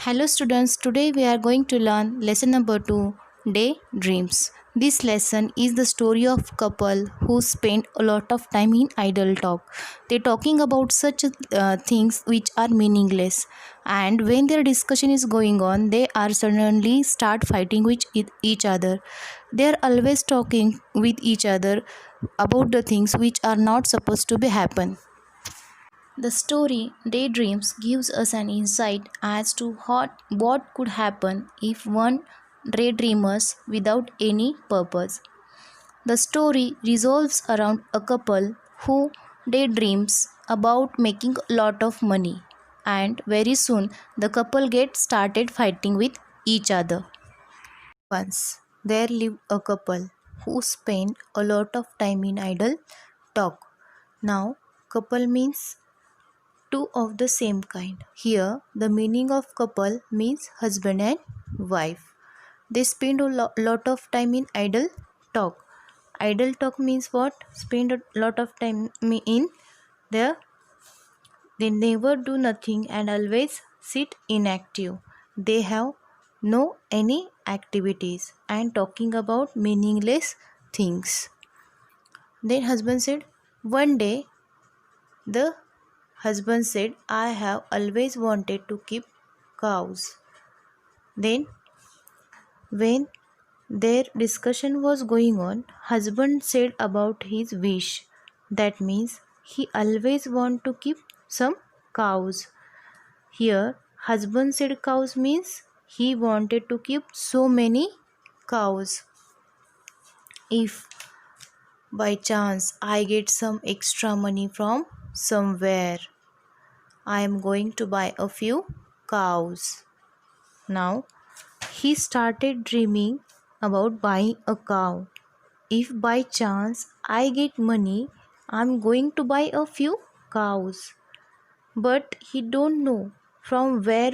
Hello students, today we are going to learn lesson number 2, Daydreams. This lesson is the story of couple who spend a lot of time in idle talk. They talking about such things which are meaningless, and when their discussion is going on, they are suddenly start fighting with each other. They are always talking with each other about the things which are not supposed to be happen. The story Daydreams gives us an insight as to what could happen if one daydreams without any purpose. The story revolves around a couple who daydreams about making a lot of money, and very soon the couple gets started fighting with each other. Once there lived a couple who spent a lot of time in idle talk. Now couple means two of the same kind. Here, the meaning of couple means husband and wife. They spend a lot of time in idle talk. Idle talk means what? Spend a lot of time in there. They never do nothing and always sit inactive. They have no any activities and talking about meaningless things. Then husband said, one day the husband said, I have always wanted to keep cows. Then, when their discussion was going on, husband said about his wish. That means he always want to keep some cows. Here, husband said cows means he wanted to keep so many cows. If by chance I get some extra money from somewhere, I am going to buy a few cows. Now he started dreaming about buying a cow. If by chance I get money, I'm going to buy a few cows. But he don't know from where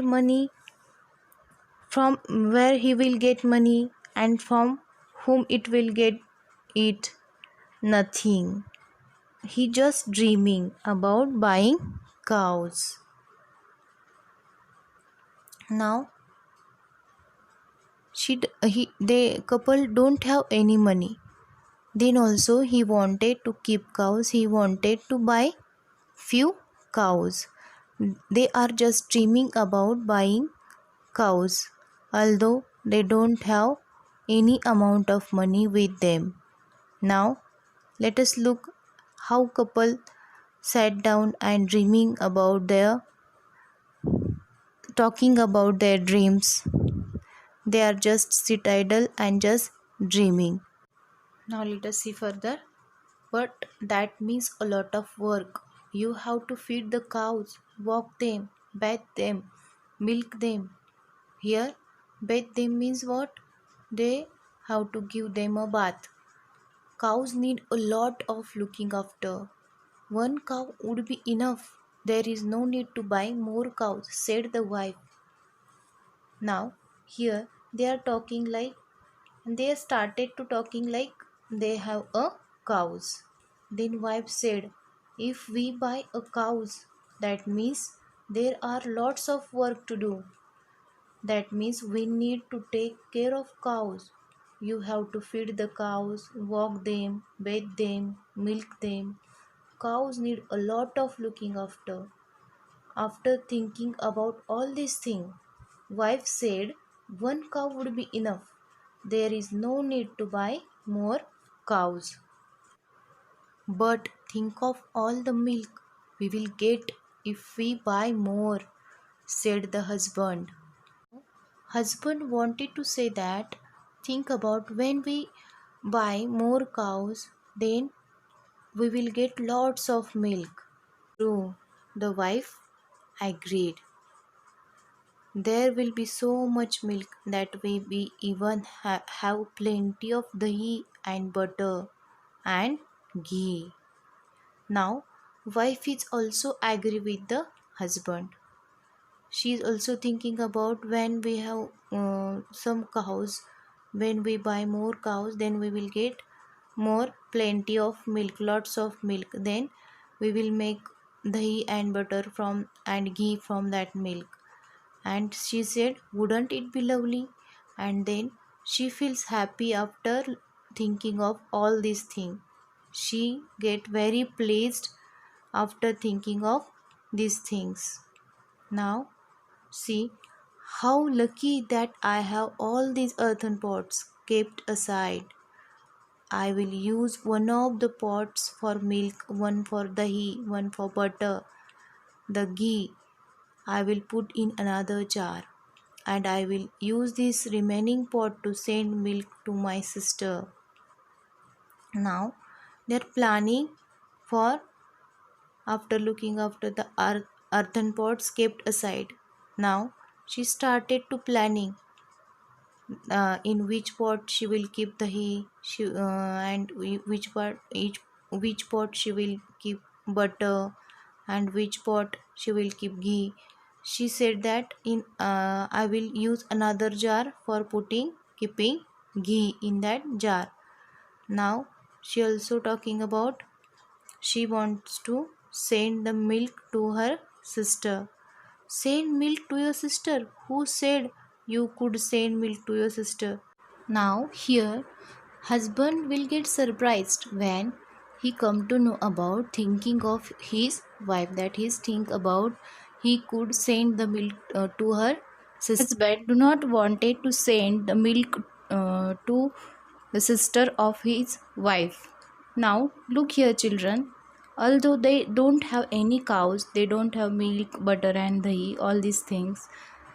he will get money and from whom it will get it. Nothing. He just dreaming about buying cows. Now the couple don't have any money. Then also he wanted to keep cows. He wanted to buy few cows. They are just dreaming about buying cows, although they don't have any amount of money with them. Now let us look how couple sat down and dreaming about their talking about their dreams. They are just sit idle and just dreaming. Now let us see further. But that means a lot of work. You have to feed the cows, walk them, bathe them, milk them. Here, bathe them means what? They have to give them a bath. Cows need a lot of looking after. One cow would be enough. There is no need to buy more cows, said the wife. Now, here they are talking like they started to talking like they have a cows. Then wife said, if we buy a cows, that means there are lots of work to do. That means we need to take care of cows. You have to feed the cows, walk them, bathe them, milk them. Cows need a lot of looking after. After thinking about all these things, wife said one cow would be enough. There is no need to buy more cows. But think of all the milk we will get if we buy more, said the husband. Husband wanted to say that think about when we buy more cows, then we will get lots of milk. True, the wife agreed. There will be so much milk that we even have plenty of dahi and butter and ghee. Now, wife is also agree with the husband. She is also thinking about when we have some cows, when we buy more cows, then we will get more plenty of milk, lots of milk. Then we will make dahi and butter from and ghee from that milk. And she said, wouldn't it be lovely? And then she feels happy after thinking of all these things. She get very pleased after thinking of these things. Now see how lucky that I have all these earthen pots kept aside. I will use one of the pots for milk, one for dahi, one for butter. The ghee I will put in another jar, and I will use this remaining pot to send milk to my sister. Now they're planning for after looking after the earthen pots kept aside. Now she started to planning in which pot she will keep the he and which pot each which pot she will keep butter and which pot she will keep ghee. She said that in I will use another jar for putting keeping ghee in that jar. Now she also talking about she wants to send the milk to her sister. Send milk to your sister? Who said you could send milk to your sister? Now here husband will get surprised when he come to know about thinking of his wife, that he think about he could send the milk to her sister. Husband do not wanted to send the milk to the sister of his wife. Now look here children, although they don't have any cows, they don't have milk, butter and dahi, all these things,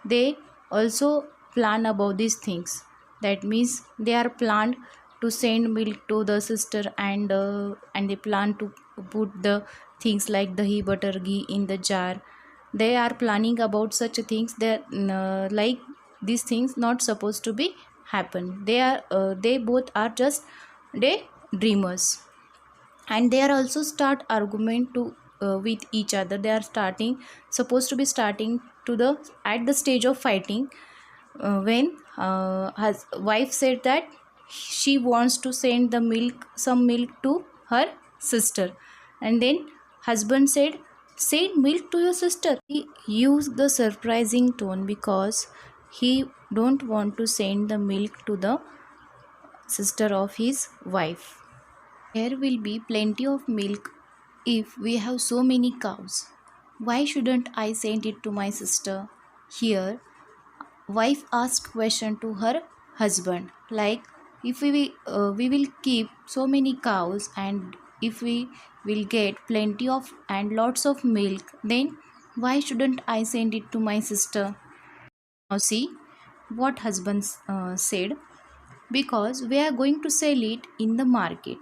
they also plan about these things. That means they are planned to send milk to the sister, and they plan to put the things like dahi, butter, ghee in the jar. They are planning about such things that like these things not supposed to be happen. They both are just daydreamers, and they are also start argument to with each other. They are starting supposed to be starting to the at the stage of fighting when his wife said that she wants to send the milk some milk to her sister, and then husband said, send milk to your sister. He used the surprising tone because he don't want to send the milk to the sister of his wife. There will be plenty of milk if we have so many cows. Why shouldn't I send it to my sister? Here, wife asked question to her husband like, if we will keep so many cows, and if we will get plenty of and lots of milk, then why shouldn't I send it to my sister? Now see what husband said, because we are going to sell it in the market,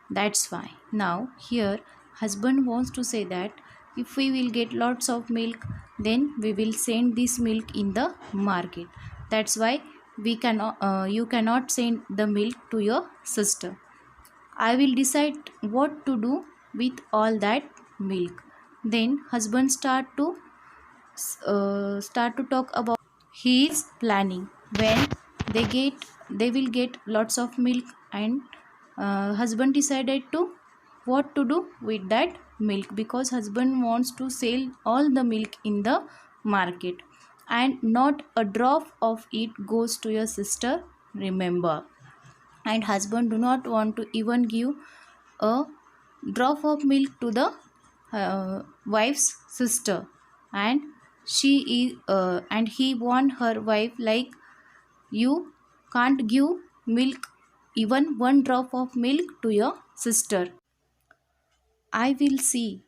that's why. Now here husband wants to say that if we will get lots of milk, then we will send this milk in the market. That's why we cannot you cannot send the milk to your sister. I will decide what to do with all that milk. Then husband start to talk about his planning. When they will get lots of milk, and husband decided to what to do with that milk, because husband wants to sell all the milk in the market, and not a drop of it goes to your sister, remember. And husband do not want to even give a drop of milk to the wife's sister, and she is and he warned her wife like, you can't give milk, even one drop of milk to your sister. I will see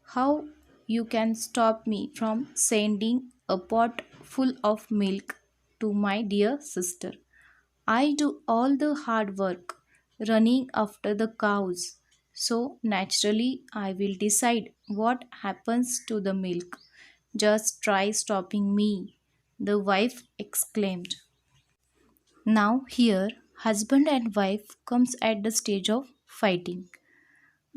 how you can stop me from sending a pot full of milk to my dear sister. I do all the hard work running after the cows, so naturally I will decide what happens to the milk. Just try stopping me, the wife exclaimed. Now here husband and wife comes at the stage of fighting.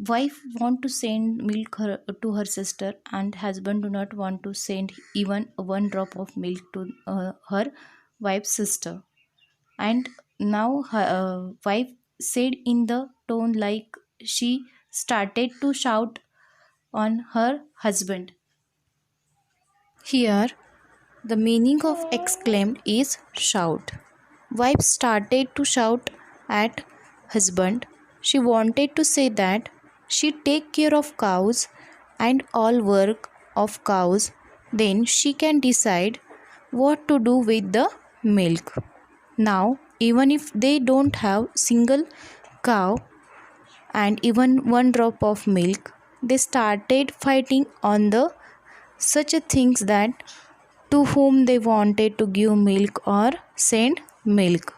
Wife want to send milk to her sister, and husband do not want to send even one drop of milk to her wife's sister. And now her wife said in the tone like she started to shout on her husband. Here The meaning of exclaimed is shout. Wife started to shout at husband. She wanted to say that she take care of cows and all work of cows. Then she can decide what to do with the milk. Now, even if they don't have single cow and even one drop of milk, they started fighting on the such a things that to whom they wanted to give milk or send milk.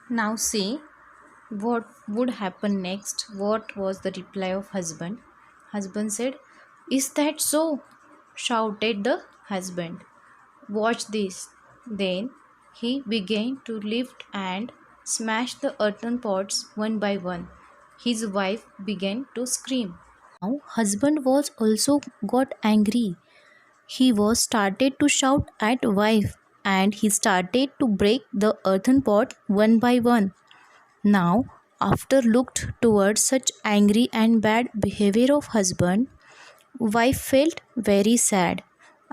Now see what would happen next. What was the reply of husband? Husband said, "Is that so?" shouted the husband. "Watch this." Then he began to lift and smash the earthen pots one by one. His wife began to scream. Now husband was also got angry. He was started to shout at wife and he started to break the earthen pot one by one. Now, after looked towards such angry and bad behavior of husband, wife felt very sad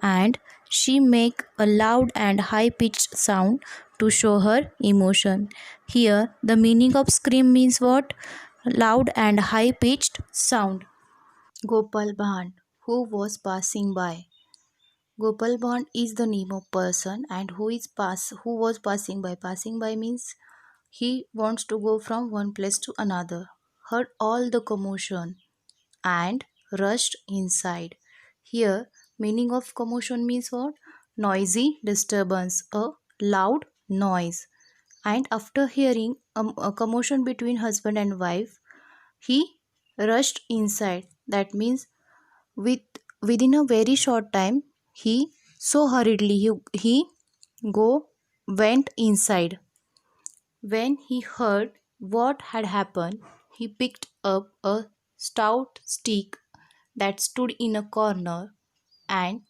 and she make a loud and high pitched sound to show her emotion. Here the meaning of scream means what? Loud and high pitched sound. Gopal Bhan, who was passing by. Gopal Bhan is the name of person and who was passing by. Passing by means he wants to go from one place to another. Heard all the commotion and rushed inside. Here, meaning of commotion means what? Noisy disturbance, a loud noise. And after hearing a commotion between husband and wife, he rushed inside. That means with within a very short time, he so hurriedly he go went inside. When he heard what had happened, he picked up a stout stick that stood in a corner and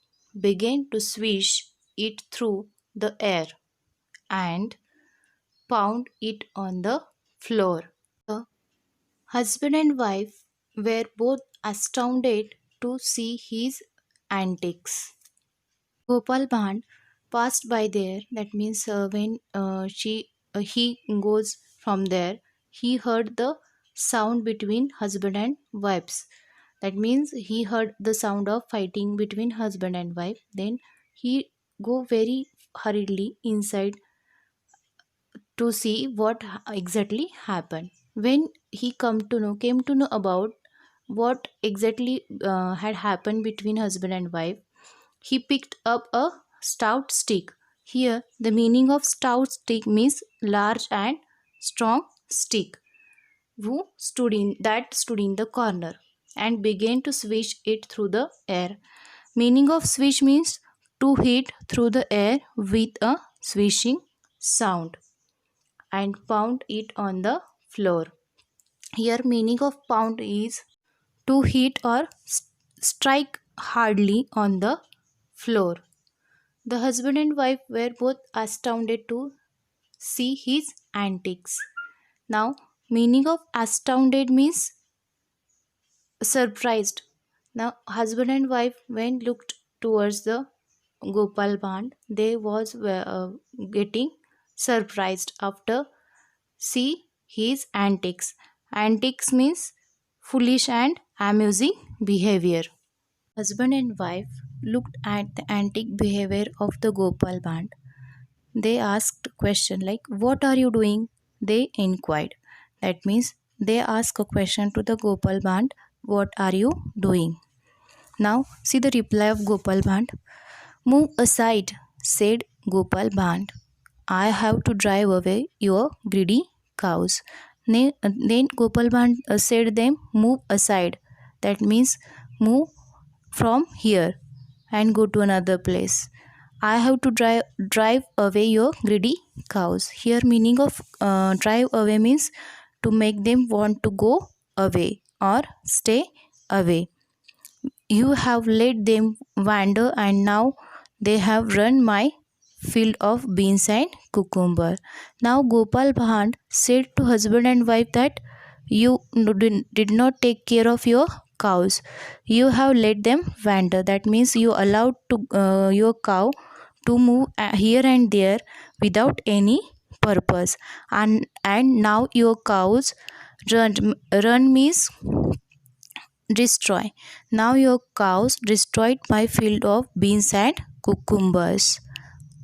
began to swish it through the air and pound it on the floor. The husband and wife were both astounded to see his antics. Gopal Bhan passed by there. That means when he goes from there, he heard the sound between husband and wives. That means he heard the sound of fighting between husband and wife. Then he go very hurriedly inside to see what exactly happened. When he came to know about what exactly had happened between husband and wife, he picked up a stout stick. Here, the meaning of stout stick means large and strong stick. Who stood in the corner and began to swish it through the air. Meaning of swish means to hit through the air with a swishing sound and pound it on the floor. Here, meaning of pound is to hit or strike hardly on the floor. The husband and wife were both astounded to see his antics. Now, meaning of astounded means surprised. Now, husband and wife when looked towards the Gopal Band, they was getting surprised after see his antics. Antics means foolish and amusing behavior. Husband and wife looked at the antic behavior of the Gopal Band. They asked question like, "What are you doing?" They inquired. That means they asked a question to the Gopal Band, "What are you doing?" Now see the reply of Gopal Band. "Move aside," said Gopal Band. "I have to drive away your greedy cows." Then Gopal Band said them, "Move aside." That means move from here and go to another place. I have to drive away your greedy cows. Here meaning of drive away means to make them want to go away or stay away. You have let them wander and now they have run my field of beans and cucumber. Now Gopal Bhand said to husband and wife that you did not take care of your cows. You have let them wander. That means you allowed your cow to move here and there without any purpose. And now your cows run means destroy. Now your cows destroyed my field of beans and cucumbers.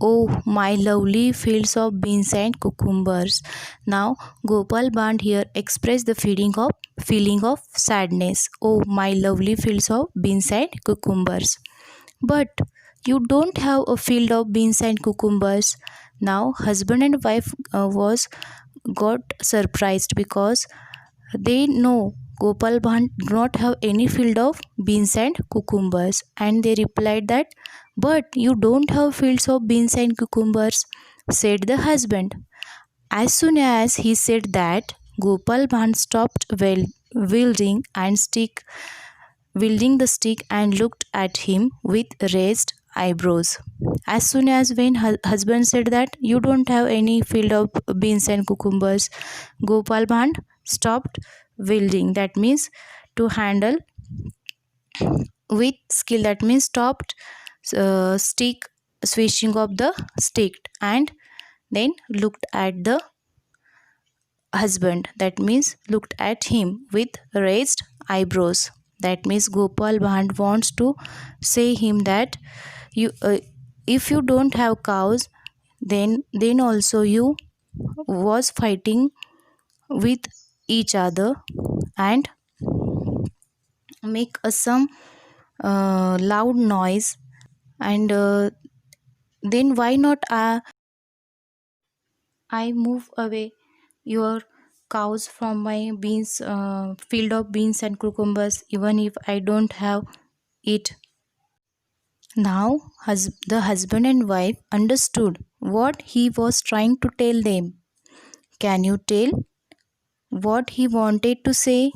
Oh, my lovely fields of beans and cucumbers. Now Gopal Band here expressed the feeling of sadness. Oh, my lovely fields of beans and cucumbers. But you don't have a field of beans and cucumbers. Now husband and wife was got surprised because they know Gopal Bhan do not have any field of beans and cucumbers, and they replied that, "But you don't have fields of beans and cucumbers," said the husband. As soon as he said that, Gopal Bhan stopped wielding wielding the stick and looked at him with raised eyebrows. As soon as when husband said that you don't have any field of beans and cucumbers, Gopal Bhan stopped wielding. That means to handle with skill. That means stopped stick switching of the stick and then looked at the husband. That means looked at him with raised eyebrows. That means Gopal Bhand wants to say him that you if you don't have cows, then also you was fighting with each other and make some loud noise, and then why not I move away your cows from my field of beans and cucumbers, even if I don't have it. Now the husband and wife understood what he was trying to tell them. Can you tell what he wanted to say?